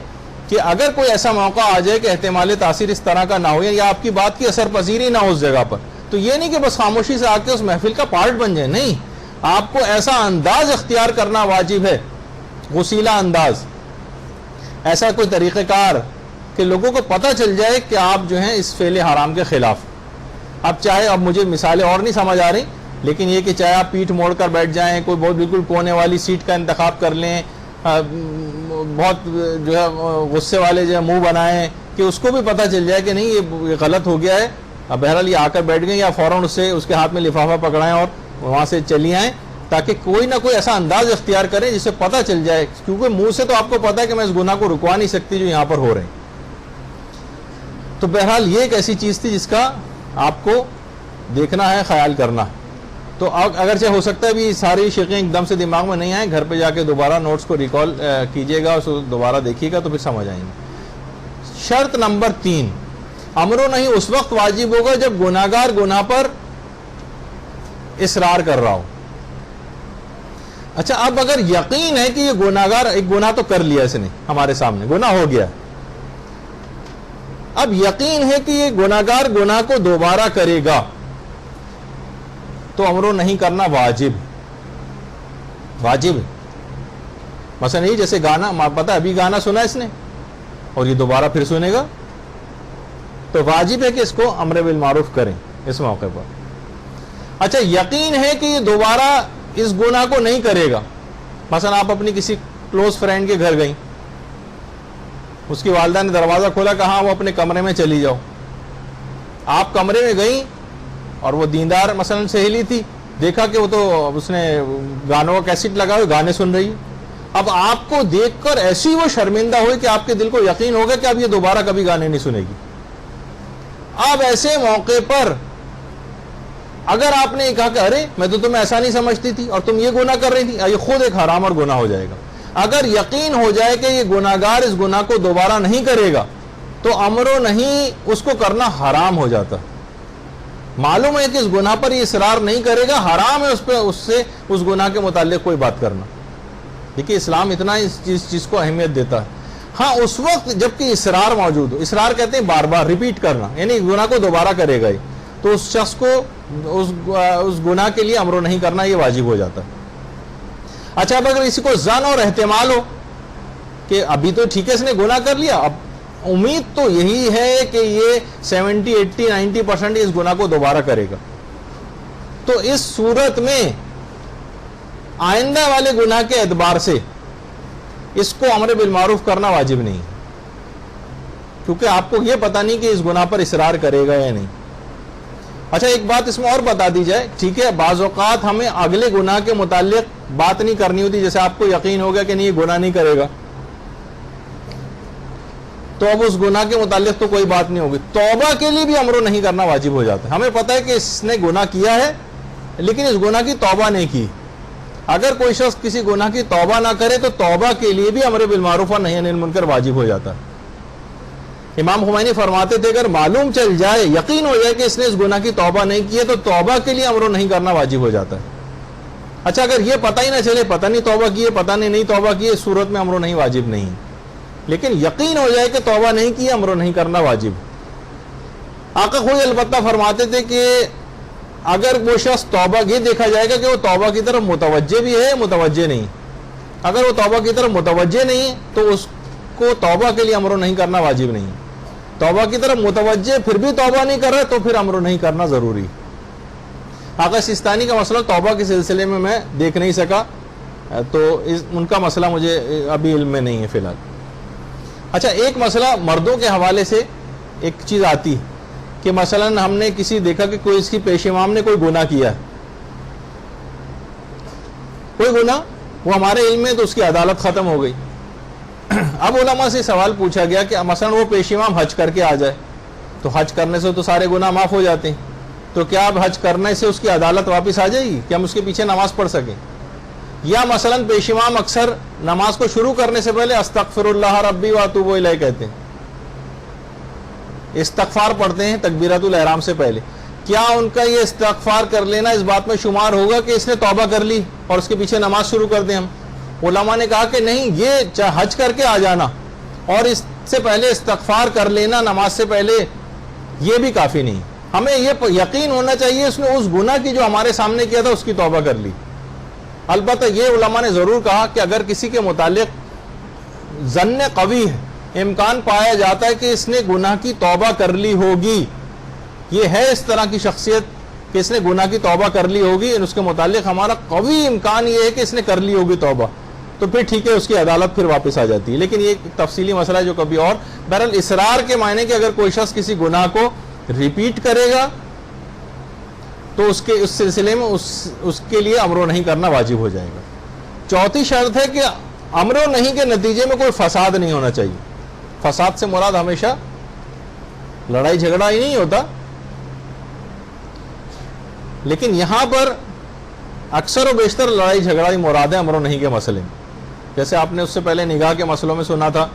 کہ اگر کوئی ایسا موقع آ جائے کہ احتمال تاثیر اس طرح کا نہ ہو یا آپ کی بات کی اثر پذیری نہ ہو اس جگہ پر، تو یہ نہیں کہ بس خاموشی سے آ کے اس محفل کا پارٹ بن جائے. نہیں، آپ کو ایسا انداز اختیار کرنا واجب ہے، غسیلہ انداز، ایسا کوئی طریقہ کار کہ لوگوں کو پتہ چل جائے کہ آپ جو ہیں اس فعل حرام کے خلاف. اب چاہے اب مجھے مثالیں اور نہیں سمجھ آ رہی، لیکن یہ کہ چاہے آپ پیٹھ موڑ کر بیٹھ جائیں، کوئی بہت بالکل کونے والی سیٹ کا انتخاب کر لیں، بہت جو ہے غصے والے جو ہے منہ بنائیں کہ اس کو بھی پتہ چل جائے کہ نہیں یہ غلط ہو گیا ہے. اب بہرحال یہ آ کر بیٹھ گئے، یا فوراً اس کے ہاتھ میں لفافہ پکڑائیں اور وہاں سے چلی آئیں، تاکہ کوئی نہ کوئی ایسا انداز اختیار کریں جس سے پتہ چل جائے، کیونکہ منہ سے تو آپ کو پتہ ہے کہ میں اس گناہ کو رکوا نہیں سکتی جو یہاں پر ہو رہے ہیں. تو بہرحال یہ ایک ایسی چیز تھی جس کا آپ کو دیکھنا ہے، خیال کرنا. تو اگرچہ ہو سکتا ہے بھی ساری شقیں ایک دم سے دماغ میں نہیں آئیں، گھر پہ جا کے دوبارہ نوٹس کو ریکال کیجئے گا، اس کو دوبارہ دیکھیے گا تو پھر سمجھ آئیں گے. شرط نمبر 3، امر و نہیں اس وقت واجب ہوگا جب گناہگار گناہ پر اصرار کر رہا ہو. اچھا، اب اگر یقین ہے کہ یہ گناہگار ایک گناہ تو کر لیا اس نے، ہمارے سامنے گناہ ہو گیا، اب یقین ہے کہ یہ گناہگار گناہ کو دوبارہ کرے گا، تو امر نہیں کرنا واجب. مثلا یہ جیسے گانا، پتہ ابھی گانا سنا اس نے اور یہ دوبارہ پھر سنے گا، تو واجب ہے کہ اس کو امر بالمعروف کریں اس موقع پر. اچھا، یقین ہے کہ یہ دوبارہ اس گناہ کو نہیں کرے گا. مثلا آپ اپنی کسی کلوز فرینڈ کے گھر گئیں، اس کی والدہ نے دروازہ کھولا، کہا وہ اپنے کمرے میں چلی جاؤ. آپ کمرے میں گئیں اور وہ دیندار مثلا سہیلی تھی، دیکھا کہ وہ تو اس نے گانوں کا کیسٹ لگا ہوئے گانے سن رہی ہے. اب آپ کو دیکھ کر ایسی وہ شرمندہ ہوئی کہ آپ کے دل کو یقین ہوگا کہ اب یہ دوبارہ کبھی گانے نہیں سنے گی. اب ایسے موقع پر اگر آپ نے کہا کہ ارے میں تو تمہیں ایسا نہیں سمجھتی تھی اور تم یہ گناہ کر رہی تھی، یہ خود ایک حرام اور گناہ ہو جائے گا. اگر یقین ہو جائے کہ یہ گناہگار اس گناہ کو دوبارہ نہیں کرے گا، تو امر و نہیں اس کو کرنا حرام ہو جاتا. معلوم ہے کہ اس گناہ پر یہ اصرار نہیں کرے گا، حرام ہے اس گناہ کے متعلق کوئی بات کرنا. دیکھیے اسلام اتنا اس چیز کو اہمیت دیتا ہے. ہاں اس وقت جب کہ اصرار موجود ہو، اصرار کہتے ہیں بار بار ریپیٹ کرنا، یعنی گناہ کو دوبارہ کرے گا ہی، تو اس شخص کو اس گناہ کے لیے امر و نہیں کرنا یہ واجب ہو جاتا ہے. اچھا، اب اگر کسی کو ظن اور احتمال ہو کہ ابھی تو ٹھیک ہے اس نے گناہ کر لیا، اب امید تو یہی ہے کہ یہ 70, 80, 90% اس گناہ کو دوبارہ کرے گا، تو اس صورت میں آئندہ والے گناہ کے اعتبار سے اس کو امر بالمعروف کرنا واجب نہیں، کیونکہ آپ کو یہ پتہ نہیں کہ اس گناہ پر اصرار کرے گا یا نہیں. اچھا، ایک بات اس میں اور بتا دی جائے، ٹھیک ہے بعض اوقات ہمیں اگلے گناہ کے متعلق بات نہیں کرنی ہوتی، جیسے آپ کو یقین ہو گیا کہ نہیں یہ گناہ نہیں کرے گا، تو اب اس گناہ کے متعلق تو کوئی بات نہیں ہوگی. توبہ کے لیے بھی امر نہیں کرنا واجب ہو جاتا ہے. ہمیں پتہ ہے کہ اس نے گناہ کیا ہے لیکن اس گناہ کی توبہ نہیں کی. اگر کوئی شخص کسی گناہ کی توبہ نہ کرے تو توبہ کے لیے بھی امر بالمعروف اور نہی عن المنکر واجب ہو جاتا ہے. امام خمینی فرماتے تھے اگر معلوم چل جائے، یقین ہو جائے کہ اس نے اس گناہ کی توبہ نہیں کی ہے، تو توبہ کے لیے امر نہیں کرنا واجب ہو جاتا ہے. اچھا، اگر یہ پتہ ہی نہ چلے، پتہ نہیں توبہ کی ہے، پتہ نہیں توبہ کی ہے، اس صورت میں امر نہیں واجب نہیں، لیکن یقین ہو جائے کہ توبہ نہیں کی، امر نہیں کرنا واجب. آقا خود البتہ فرماتے تھے کہ اگر وہ شخص توبہ، یہ دیکھا جائے گا کہ وہ توبہ کی طرف متوجہ بھی ہے، متوجہ نہیں. اگر وہ توبہ کی طرف متوجہ نہیں تو اس کو توبہ کے لیے امر نہیں کرنا واجب نہیں. توبہ کی طرف متوجہ پھر بھی توبہ نہیں کر رہا تو پھر امر نہیں کرنا ضروری. آقا سیستانی کا مسئلہ توبہ کے سلسلے میں دیکھ نہیں سکا، تو ان کا مسئلہ مجھے ابھی علم میں نہیں ہے فی الحال. اچھا، ایک مسئلہ مردوں کے حوالے سے ایک چیز آتی کہ مثلا ہم نے کسی دیکھا کہ کوئی اس کی پیش امام نے کوئی گناہ کیا ہے، کوئی گناہ، وہ ہمارے علم میں تو اس کی عدالت ختم ہو گئی. اب علماء سے سوال پوچھا گیا کہ مثلا وہ پیش امام حج کر کے آ جائے تو حج کرنے سے تو سارے گناہ معاف ہو جاتے ہیں. تو کیا اب حج کرنے سے اس کی عدالت واپس آ جائے گی کہ ہم اس کے پیچھے نماز پڑھ سکیں؟ یا مثلا پیش امام اکثر نماز کو شروع کرنے سے پہلے استغفر اللہ ربی واتوب الیہ کہتے ہیں، استغفار پڑھتے ہیں تکبیرۃ الاحرام سے پہلے، کیا ان کا یہ استغفار کر لینا اس بات میں شمار ہوگا کہ اس نے توبہ کر لی اور اس کے پیچھے نماز شروع کر دیں ہم؟ علماء نے کہا کہ نہیں، یہ حج کر کے آ جانا اور اس سے پہلے استغفار کر لینا نماز سے پہلے یہ بھی کافی نہیں، ہمیں یہ یقین ہونا چاہیے اس نے اس گناہ کی جو ہمارے سامنے کیا تھا اس کی توبہ کر لی۔ البتہ یہ علماء نے ضرور کہا کہ اگر کسی کے متعلق ظن قوی ہے، امکان پایا جاتا ہے کہ اس نے گناہ کی توبہ کر لی ہوگی، یہ ہے اس طرح کی شخصیت کہ اس نے گناہ کی توبہ کر لی ہوگی، اس کے متعلق ہمارا قوی امکان یہ ہے کہ اس نے کر لی ہوگی توبہ، تو پھر ٹھیک ہے، اس کی عدالت پھر واپس آ جاتی ہے۔ لیکن یہ ایک تفصیلی مسئلہ ہے جو کبھی اور، بہرحال اصرار کے معنی کہ اگر کوئی شخص کسی گناہ کو ریپیٹ کرے گا تو اس سلسلے میں اس کے لیے امر و نہیں کرنا واجب ہو جائے گا۔ چوتھی شرط ہے کہ امر و نہیں کے نتیجے میں کوئی فساد نہیں ہونا چاہیے۔ فساد سے مراد ہمیشہ لڑائی جھگڑا ہی نہیں ہوتا، لیکن یہاں پر اکثر و بیشتر لڑائی جھگڑا ہی مراد ہے امر و نہیں کے مسئلے میں۔ جیسے آپ نے اس سے پہلے نگاہ کے مسئلوں میں سنا تھا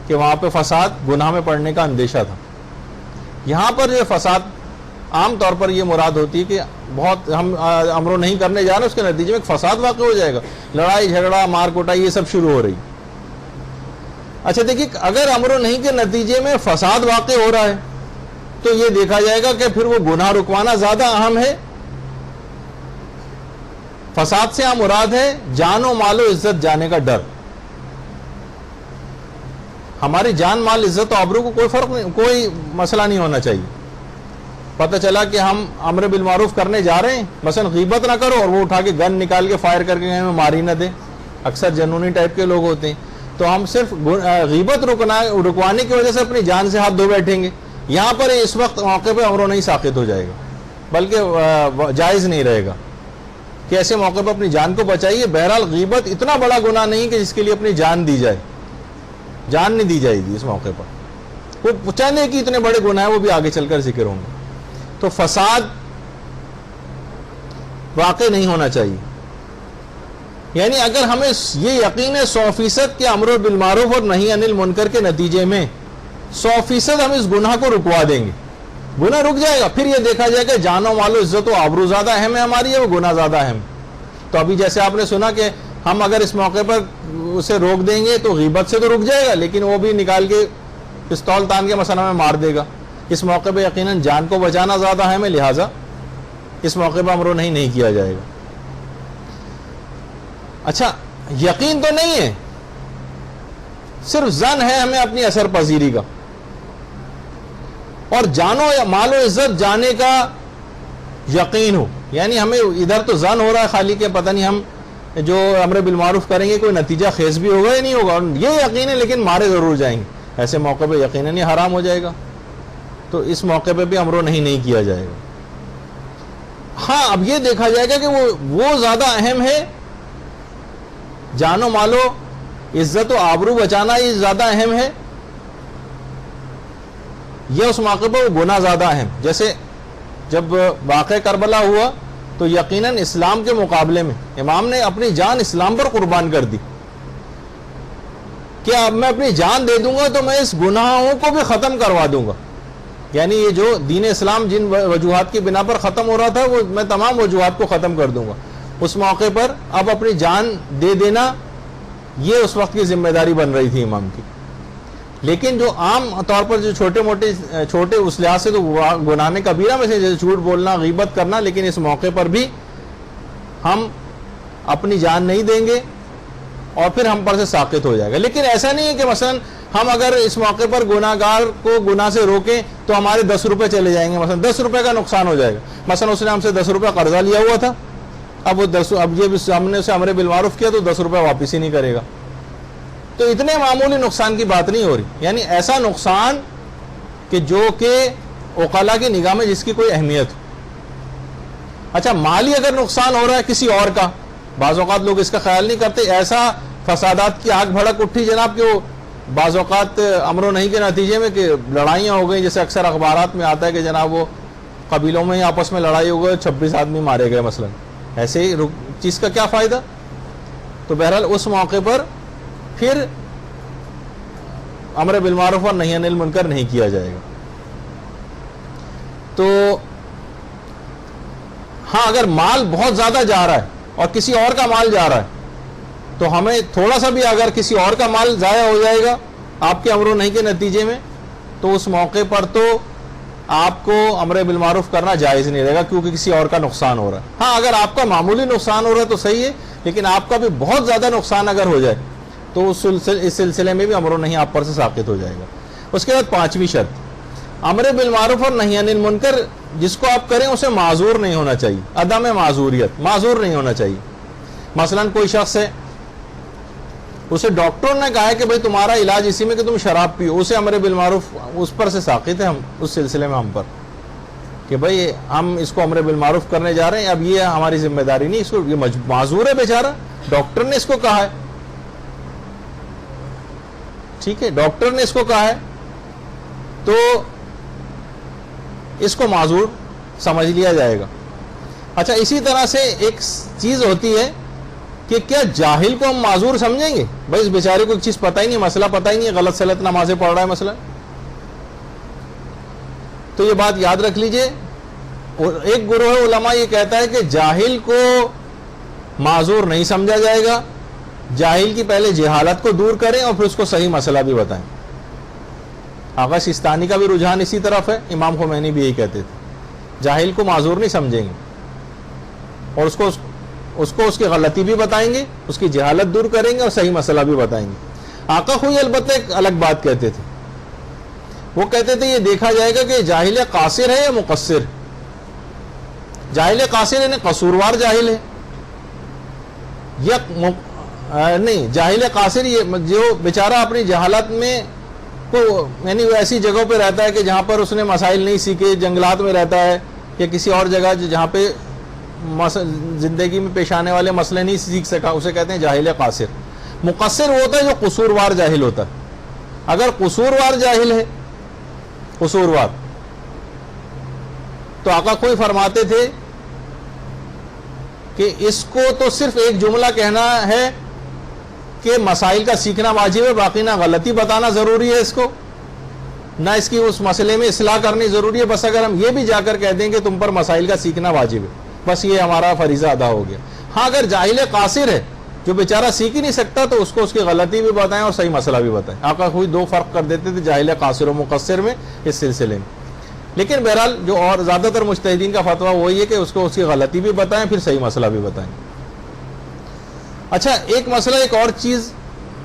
کہ وہاں پہ فساد گناہ میں پڑنے کا اندیشہ تھا، یہاں پر جو فساد عام طور پر یہ مراد ہوتی ہے کہ بہت ہم امر و نہیں کرنے جا رہے ہیں، اس کے نتیجے میں ایک فساد واقع ہو جائے گا، لڑائی جھگڑا مار کوٹائی یہ سب شروع ہو رہی۔ اچھا دیکھیے، اگر امر و نہیں کے نتیجے میں فساد واقع ہو رہا ہے تو یہ دیکھا جائے گا کہ پھر وہ گناہ رکوانا زیادہ اہم ہے۔ فساد سے مراد ہے جان و مال و عزت جانے کا ڈر۔ ہماری جان مال عزت و آبرو کو کوئی فرق نہیں، کوئی مسئلہ نہیں ہونا چاہیے۔ پتہ چلا کہ ہم امر بالمعروف کرنے جا رہے ہیں، مثلا غیبت نہ کرو، اور وہ اٹھا کے گن نکال کے فائر کر کے ہمیں ماری نہ دے، اکثر جنونی ٹائپ کے لوگ ہوتے ہیں، تو ہم صرف غیبت رکوانے کی وجہ سے اپنی جان سے ہاتھ دھو بیٹھیں گے، یہاں پر اس وقت موقع پہ امر و نہیں ساقط ہو جائے گا، بلکہ جائز نہیں رہے گا کہ ایسے موقع پہ اپنی جان کو بچائیے۔ بہرحال غیبت اتنا بڑا گناہ نہیں کہ جس کے لیے اپنی جان دی جائے، جان نہیں دی جائے گی اس موقع پر، وہ چاہنے کہ اتنے بڑے گناہ ہیں وہ بھی آگے چل کر ذکر ہوں گے۔ تو فساد واقع نہیں ہونا چاہیے، یعنی اگر ہمیں یہ یقین ہے 100% کہ امر بالمعروف اور نہی عن المنکر کے نتیجے میں 100% ہم اس گناہ کو رکوا دیں گے، گناہ رک جائے گا، پھر یہ دیکھا جائے کہ جان و مال و عزت و آبرو زیادہ اہم ہے ہماری ہے، وہ گناہ زیادہ اہم۔ تو ابھی جیسے آپ نے سنا کہ ہم اگر اس موقع پر اسے روک دیں گے تو غیبت سے تو رک جائے گا، لیکن وہ بھی نکال کے پستول تان کے مثلا میں مار دے گا۔ اس موقع پہ یقیناً جان کو بچانا زیادہ اہم ہے، لہٰذا اس موقع پہ امر و نہیں کیا جائے گا۔ اچھا، یقین تو نہیں ہے، صرف ظن ہے ہمیں اپنی اثر پذیری کا، اور جان و مال و عزت جانے کا یقین ہو، یعنی ہمیں ادھر تو ظن ہو رہا ہے خالی کہ پتہ نہیں ہم جو امر بالمعروف کریں گے کوئی نتیجہ خیز بھی ہوگا یا نہیں ہوگا، یہ یقین ہے لیکن مارے ضرور جائیں گے، ایسے موقع پہ یقیناً یہ حرام ہو جائے گا، تو اس موقع پہ بھی امر و نہیں کیا جائے گا۔ ہاں، اب یہ دیکھا جائے گا کہ وہ زیادہ اہم ہے، جان و مال و عزت و آبرو بچانا یہ زیادہ اہم ہے، یہ اس موقع پہ وہ گناہ زیادہ اہم۔ جیسے جب واقعہ کربلا ہوا تو یقیناً اسلام کے مقابلے میں امام نے اپنی جان اسلام پر قربان کر دی کہ اب میں اپنی جان دے دوں گا تو میں اس گناہوں کو بھی ختم کروا دوں گا، یعنی یہ جو دین اسلام جن وجوہات کی بنا پر ختم ہو رہا تھا وہ میں تمام وجوہات کو ختم کر دوں گا۔ اس موقع پر اب اپنی جان دے دینا یہ اس وقت کی ذمہ داری بن رہی تھی امام کی۔ لیکن جو عام طور پر جو چھوٹے اس لحاظ سے تو گناہ کبیرہ میں سے جیسے جھوٹ بولنا، غیبت کرنا، لیکن اس موقع پر بھی ہم اپنی جان نہیں دیں گے اور پھر ہم پر سے ساقط ہو جائے گا۔ لیکن ایسا نہیں ہے کہ مثلا ہم اگر اس موقع پر گناہ گار کو گناہ سے روکیں تو ہمارے 10 روپے چلے جائیں گے، مثلا 10 روپے کا نقصان ہو جائے گا۔ مثلا اس نے ہم سے 10 روپے قرضہ لیا ہوا تھا، اب یہ ہم نے اسے امر بالمعروف کیا تو 10 روپے واپس ہی نہیں کرے گا، تو اتنے معمولی نقصان کی بات نہیں ہو رہی، یعنی ایسا نقصان کہ جو کہ عقلاء کی نگاہ میں جس کی کوئی اہمیت ہو۔ اچھا، مالی اگر نقصان ہو رہا ہے کسی اور کا، بعض اوقات لوگ اس کا خیال نہیں کرتے، ایسا فسادات کی آگ بھڑک اٹھی جناب کہ وہ بعض اوقات امر و نہیں کے نتیجے میں کہ لڑائیاں ہو گئی، جیسے اکثر اخبارات میں آتا ہے کہ جناب وہ قبیلوں میں آپس میں لڑائی ہو گئی, 26 آدمی مارے گئے مثلا, ایسے ہی چیز کا کیا فائدہ؟ تو بہرحال اس موقع پر پھر امر بالمعروف اور نہی عن المنکر نہیں کیا جائے گا. تو ہاں اگر مال بہت زیادہ جا رہا ہے اور کسی اور کا مال جا رہا ہے تو ہمیں تھوڑا سا بھی اگر کسی اور کا مال ضائع ہو جائے گا آپ کے امر و نہی کے نتیجے میں, تو اس موقع پر تو آپ کو امر بالمعروف کرنا جائز نہیں رہے گا, کیونکہ کسی اور کا نقصان ہو رہا ہے. ہاں اگر آپ کا معمولی نقصان ہو رہا ہے تو صحیح ہے, لیکن آپ کا بھی بہت زیادہ نقصان اگر ہو جائے تو اس سلسلے میں بھی امر و نہی آپ پر سے ساقط ہو جائے گا. اس کے بعد 5ویں شرط, امر بالمعروف اور نہی عن المنکر جس کو آپ کریں اسے معذور نہیں ہونا چاہیے, عدم معذوریت, معذور نہیں ہونا چاہیے. مثلا کوئی شخص ہے, اسے ڈاکٹر نے کہا ہے کہ بھئی تمہارا علاج اسی میں کہ تم شراب پیو, اسے امر بالمعروف اس پر سے ساقط ہے, ہم اس سلسلے میں ہم پر کہ بھئی ہم اس کو امر بالمعروف کرنے جا رہے ہیں, اب یہ ہماری ذمہ داری نہیں, اس کو یہ معذور ہے بیچارہ, ڈاکٹر نے اس کو کہا ہے, ٹھیک ہے, ڈاکٹر نے اس کو کہا ہے تو اس کو معذور سمجھ لیا جائے گا. اچھا اسی طرح سے ایک چیز ہوتی ہے کہ کیا جاہل کو ہم معذور سمجھیں گے؟ بھائی اس بیچارے کو ایک چیز پتہ ہی نہیں, مسئلہ پتہ ہی نہیں, غلط سلط نمازیں پڑھ رہا ہے مثلا, تو یہ بات یاد رکھ لیجئے. اور ایک گروہ علماء یہ کہتا ہے کہ جاہل کو معذور نہیں سمجھا جائے گا, جاہل کی پہلے جہالت کو دور کریں اور پھر اس کو صحیح مسئلہ بھی بتائیں. آغا سستانی کا بھی رجحان اسی طرف ہے, امام خمینی بھی یہی کہتے تھے, جاہل کو معذور نہیں سمجھیں گے اور اس کو اس کی غلطی بھی بتائیں گے, اس کی جہالت دور کریں گے اور صحیح مسئلہ بھی بتائیں گے. آقا خوئی البتہ ایک الگ بات کہتے تھے, وہ کہتے تھے یہ دیکھا جائے گا کہ جاہل قاصر ہے یا مقصر. جاہل قاصر یعنی قصوروار جاہل ہے, یا نہیں, جاہل قاصر یہ جو بیچارہ اپنی جہالت میں کو یعنی وہ ایسی جگہوں پہ رہتا ہے کہ جہاں پر اس نے مسائل نہیں سیکھے, جنگلات میں رہتا ہے یا کسی اور جگہ جہاں پہ زندگی میں پیش آنے والے مسئلے نہیں سیکھ سکا, اسے کہتے ہیں جاہل قاصر. مقصر وہ ہوتا ہے جو قصوروار جاہل ہوتا ہے. اگر قصوروار جاہل ہے, قصوروار, تو آقا کوئی فرماتے تھے کہ اس کو تو صرف ایک جملہ کہنا ہے کہ مسائل کا سیکھنا واجب ہے, باقی نہ غلطی بتانا ضروری ہے اس کو, نہ اس کی اس مسئلے میں اصلاح کرنی ضروری ہے. بس اگر ہم یہ بھی جا کر کہہ دیں کہ تم پر مسائل کا سیکھنا واجب ہے, بس یہ ہمارا فریضہ ادا ہو گیا. ہاں اگر جاہل قاصر ہے جو بیچارہ سیکھ ہی نہیں سکتا تو اس کو اس کی غلطی بھی بتائیں اور صحیح مسئلہ بھی بتائیں. آقا کوئی 2 فرق کر دیتے تھے جاہل قاصر و مقصر میں اس سلسلے میں. لیکن بہرحال جو اور زیادہ تر مجتہدین کا فتویٰ وہی ہے کہ اس کو اس کی غلطی بھی بتائیں پھر صحیح مسئلہ بھی بتائیں. اچھا ایک مسئلہ, ایک اور چیز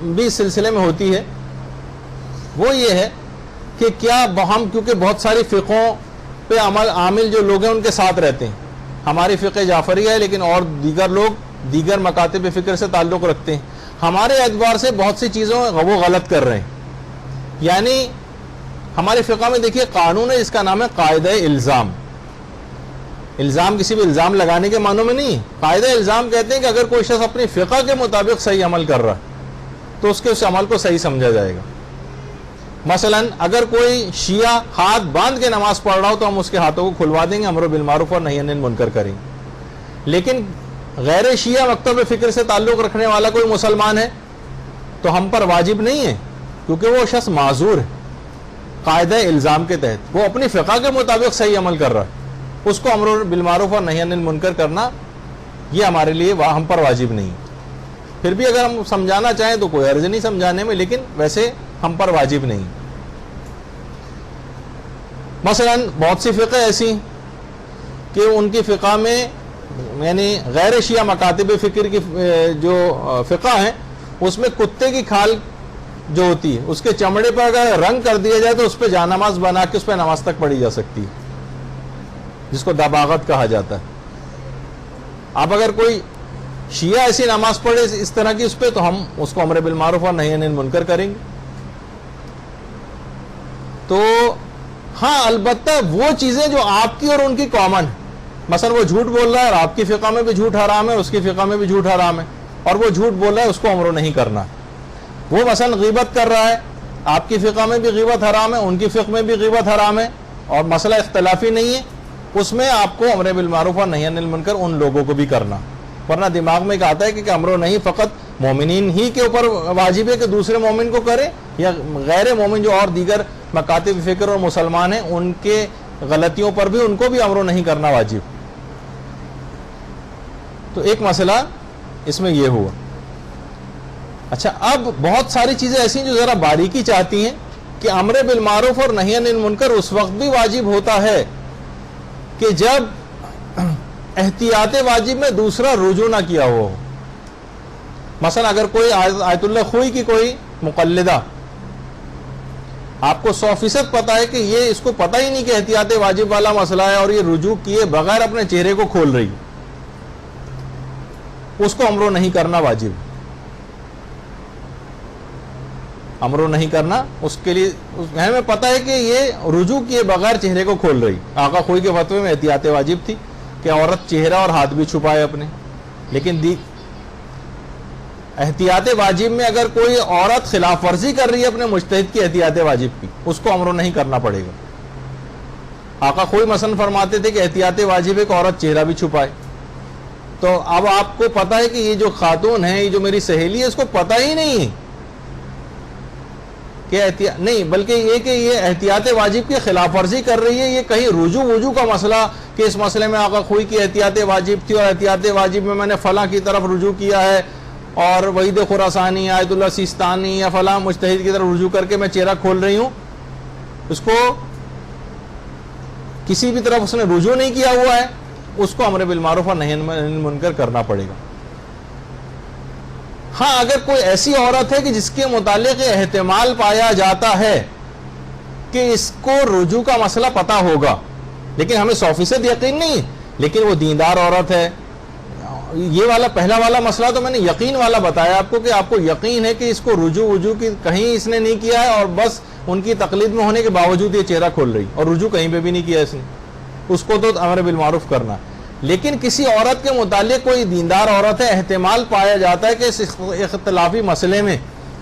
بھی اس سلسلے میں ہوتی ہے, وہ یہ ہے کہ کیا ہم کیونکہ بہت ساری فقہوں پہ عامل جو لوگ ہیں ان کے ساتھ رہتے ہیں, ہماری فقہ جعفریہ ہے لیکن اور دیگر لوگ دیگر مکاتب فکر سے تعلق رکھتے ہیں, ہمارے اعتبار سے بہت سی چیزوں وہ غلط کر رہے ہیں. یعنی ہمارے فقہ میں دیکھیے قانون ہے جس کا نام ہے قاعدہ الزام. الزام کسی بھی الزام لگانے کے معنوں میں نہیں, قاعدہ الزام کہتے ہیں کہ اگر کوئی شخص اپنی فقہ کے مطابق صحیح عمل کر رہا ہے تو اس کے اس عمل کو صحیح سمجھا جائے گا. مثلا اگر کوئی شیعہ ہاتھ باندھ کے نماز پڑھ رہا ہو تو ہم اس کے ہاتھوں کو کھلوا دیں گے, امر بالمعروف اور نہی عن المنکر کریں گے. لیکن غیر شیعہ مکتب فکر سے تعلق رکھنے والا کوئی مسلمان ہے تو ہم پر واجب نہیں ہے, کیونکہ وہ شخص معذور ہے قاعدہ الزام کے تحت, وہ اپنی فقہ کے مطابق صحیح عمل کر رہا ہے, اس کو امر بالمعروف اور نہی عن المنکر کرنا یہ ہمارے لیے ہم پر واجب نہیں. پھر بھی اگر ہم سمجھانا چاہیں تو کوئی عرض نہیں سمجھانے میں, لیکن ویسے ہم پر واجب نہیں. مثلا بہت سی فقہ ایسی کہ ان کی فقہ میں یعنی غیر شیعہ مکاتب فکر کی جو فقہ ہیں اس میں کتے کی کھال جو ہوتی ہے اس کے چمڑے پر اگر رنگ کر دیا جائے تو اس پہ جانماز بنا کے اس پہ نماز تک پڑھی جا سکتی ہے, جس کو دباغت کہا جاتا ہے. اب اگر کوئی شیعہ ایسی نماز پڑھے اس طرح کی اس پہ تو ہم اس کو امر بالمعروف اور نہی عن المنکر کریں گے. تو ہاں البتہ وہ چیزیں جو آپ کی اور ان کی کامن ہے, مثلا وہ جھوٹ بول رہا ہے اور آپ کی فقہ میں بھی جھوٹ حرام ہے, اس کی فقہ میں بھی جھوٹ حرام ہے, اور وہ جھوٹ بول رہا ہے اس کو امر نہیں کرنا. وہ مثلا غیبت کر رہا ہے, آپ کی فقہ میں بھی غیبت حرام ہے, ان کی فقہ میں بھی غیبت حرام ہے, اور مسئلہ اختلافی نہیں ہے, اس میں آپ کو امر بالمعروف اور نہی عن المنکر ان لوگوں کو بھی کرنا، ورنہ دماغ میں ایک آتا ہے کہ امر و نہی فقط مومنین ہی کے اوپر واجب ہے کہ دوسرے مومن کو کرے، یا غیر مومن جو اور دیگر مکاتب فکر اور مسلمان ہیں ان کے غلطیوں پر بھی ان کو بھی امر و نہی کرنا واجب۔ تو ایک مسئلہ اس میں یہ ہوا۔ اچھا، اب بہت ساری چیزیں ایسی ہیں جو ذرا باریکی چاہتی ہیں کہ امر بالمعروف اور نہی عن المنکر اس وقت بھی واجب ہوتا ہے کہ جب احتیاط واجب میں دوسرا رجوع نہ کیا ہوا ہو۔ مثلا اگر کوئی آیت اللہ خوئی کی کوئی مقلدہ، آپ کو 100% پتا ہے کہ یہ اس کو پتہ ہی نہیں کہ احتیاط واجب والا مسئلہ ہے اور یہ رجوع کیے بغیر اپنے چہرے کو کھول رہی، اس کو امر و نہی کرنا واجب۔ امر و نہی کرنا اس کے لیے ہمیں پتہ ہے کہ یہ رجوع کیے بغیر چہرے کو کھول رہی۔ آقا خوئی کے فتوے میں احتیاط واجب تھی کہ عورت چہرہ اور ہاتھ بھی چھپائے اپنے، لیکن احتیاط واجب میں اگر کوئی عورت خلاف ورزی کر رہی ہے اپنے مجتہد کی احتیاط واجب کی، اس کو امر و نہی کرنا پڑے گا۔ آقا خوئی مثلا فرماتے تھے کہ احتیاط واجب ہے کہ عورت چہرہ بھی چھپائے۔ تو اب آپ کو پتا ہے کہ یہ جو خاتون ہے، یہ جو میری سہیلی ہے، اس کو پتہ ہی نہیں ہے کہ نہیں، بلکہ یہ کہ یہ احتیاط واجب کی خلاف ورزی کر رہی ہے، یہ کہیں رجوع کا مسئلہ کہ اس مسئلے میں آقا خوئی کی احتیاط واجب تھی اور احتیاط واجب میں نے فلاں کی طرف رجوع کیا ہے اور وحید خراسانی، آیت اللہ سیستانی یا فلاں مجتہد کی طرف رجوع کر کے میں چہرہ کھول رہی ہوں، اس کو کسی بھی طرف اس نے رجوع نہیں کیا ہوا ہے، اس کو امر بالمعروف اور نہی عن المنکر کرنا پڑے گا۔ ہاں، اگر کوئی ایسی عورت ہے کہ جس کے متعلق احتمال پایا جاتا ہے کہ اس کو رجوع کا مسئلہ پتا ہوگا، لیکن ہمیں 100% یقین نہیں، لیکن وہ دیندار عورت ہے، یہ والا پہلا والا مسئلہ تو میں نے یقین والا بتایا آپ کو کہ آپ کو یقین ہے کہ اس کو رجوع کی کہیں اس نے نہیں کیا ہے اور بس ان کی تقلید میں ہونے کے باوجود یہ چہرہ کھول رہی اور رجوع کہیں پہ بھی نہیں کیا اس نے، اس کو تو امر بالمعروف کرنا۔ لیکن کسی عورت کے متعلق کوئی دیندار عورت ہے، احتمال پایا جاتا ہے کہ اس اختلافی مسئلے میں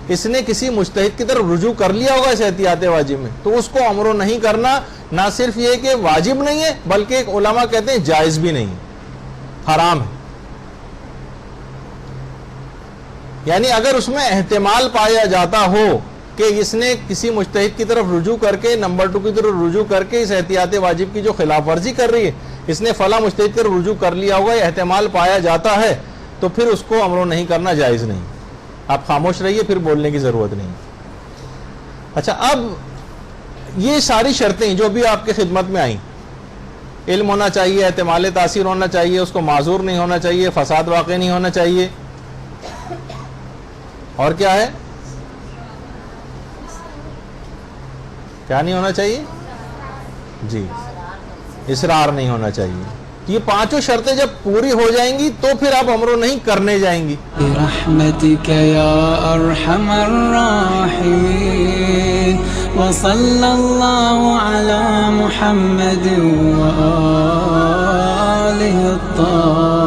اس نے کسی مجتہد کی طرف رجوع کر لیا ہوگا اس احتیاط واجب میں، تو اس کو امر و نہی کرنا نہ صرف یہ کہ واجب نہیں ہے بلکہ علماء کہتے ہیں جائز بھی نہیں ہے، حرام ہے۔ یعنی اگر اس میں احتمال پایا جاتا ہو کہ اس نے کسی مجتہد کی طرف رجوع کر کے نمبر 2 کی طرف رجوع کر کے اس احتیاط واجب کی جو خلاف ورزی کر رہی ہے، اس نے فلاں مجتہد کی طرف رجوع کر لیا ہوگا، یہ احتمال پایا جاتا ہے، تو پھر اس کو امر و نہی کرنا جائز نہیں۔ آپ خاموش رہیے، پھر بولنے کی ضرورت نہیں۔ اچھا، اب یہ ساری شرطیں جو بھی آپ کی خدمت میں آئیں، علم ہونا چاہیے، احتمال تاثیر ہونا چاہیے، اس کو معذور نہیں ہونا چاہیے، فساد واقع نہیں ہونا چاہیے، اور کیا ہے، کیا نہیں ہونا چاہیے؟ جی، اصرار نہیں ہونا چاہیے۔ یہ 5 شرطیں جب پوری ہو جائیں گی تو پھر آپ امر و نہی کرنے جائیں گی۔ برحمتک یا ارحم الراحمین وصلی اللہ علی محمد وآلہ الطاہرین۔